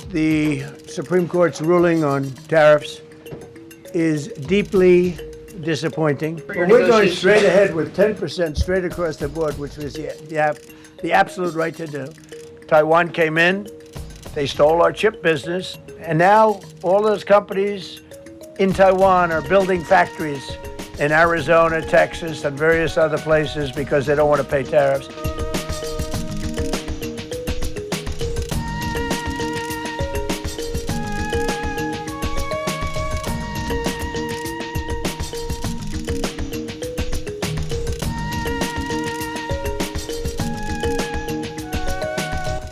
The Supreme Court's ruling on tariffs is deeply disappointing. Well, we're going straight ahead with 10% straight across the board, which was the absolute right to do. Taiwan came in, they stole our chip business, and now all those companies in Taiwan are building factories in Arizona, Texas, and various other places because they don't want to pay tariffs.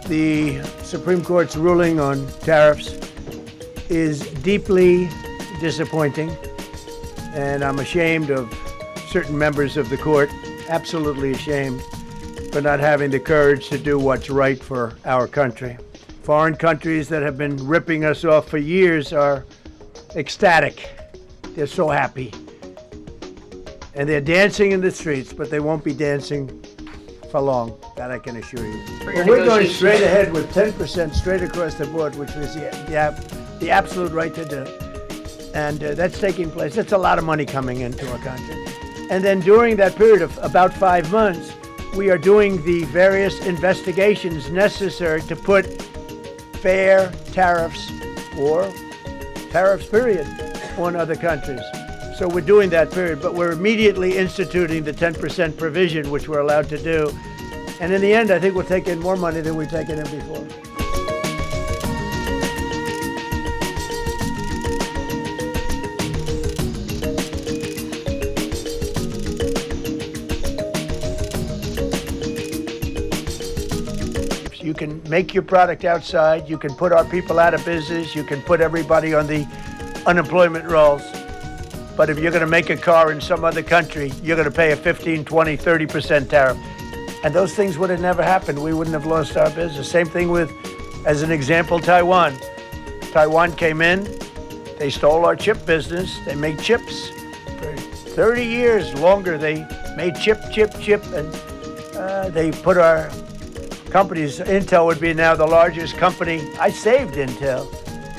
The Supreme Court's ruling on tariffs is deeply disappointing, and I'm ashamed of certain members of the court, absolutely ashamed, for not having the courage to do what's right for our country. Foreign countries that have been ripping us off for years are ecstatic. They're so happy. And they're dancing in the streets, but they won't be dancing for long, that I can assure you. Well, we're going straight ahead with 10% straight across the board, which was the absolute right to do. And that's taking place. That's a lot of money coming into our country. And then during that period of about 5 months, we are doing the various investigations necessary to put fair tariffs, or tariffs period, on other countries. So we're doing that period, but we're immediately instituting the 10% provision, which we're allowed to do. And in the end, I think we'll take in more money than we've taken in before. You can make your product outside, you can put our people out of business, you can put everybody on the unemployment rolls. But if you're going to make a car in some other country, you're going to pay a 15, 20, 30% tariff. And those things would have never happened. We wouldn't have lost our business. Same thing with, as an example, Taiwan. Taiwan came in, they stole our chip business. They made chips. For 30 years longer, they made chip, and they put our companies. Intel would be now the largest company. I saved Intel.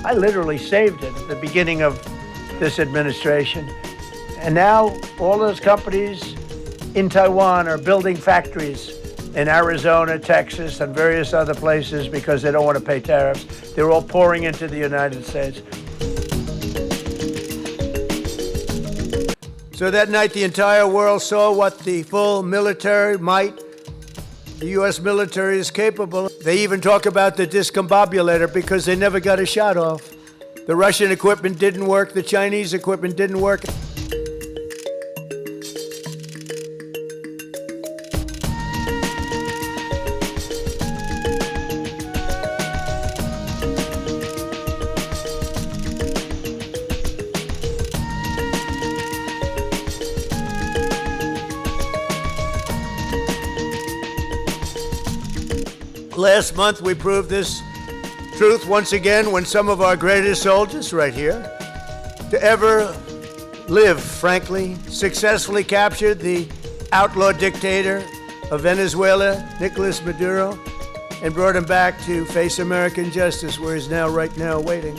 I literally saved it at the beginning of this administration. And now all those companies in Taiwan are building factories in Arizona, Texas, and various other places because they don't want to pay tariffs. They're all pouring into the United States. So that night, the entire world saw what the full military might the U.S. military is capable. They even talk about the discombobulator because they never got a shot off. The Russian equipment didn't work. The Chinese equipment didn't work. Last month, we proved this truth once again when some of our greatest soldiers right here to ever live, frankly, successfully captured the outlaw dictator of Venezuela, Nicolas Maduro, and brought him back to face American justice, where he's now, right now, waiting.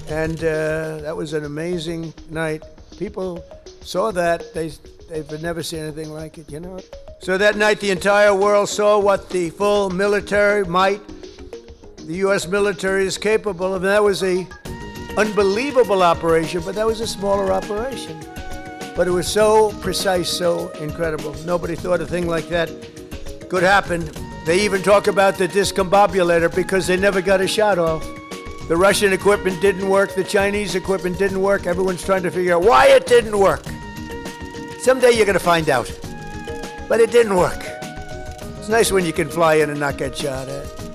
And that was an amazing night. People saw that. They've never seen anything like it, you know. So that night, the entire world saw what the full military might the U.S. military is capable of. And that was an unbelievable operation, but that was a smaller operation. But it was so precise, so incredible. Nobody thought a thing like that could happen. They even talk about the discombobulator because they never got a shot off. The Russian equipment didn't work. The Chinese equipment didn't work. Everyone's trying to figure out why it didn't work. Someday you're going to find out. But it didn't work. It's nice when you can fly in and not get shot at.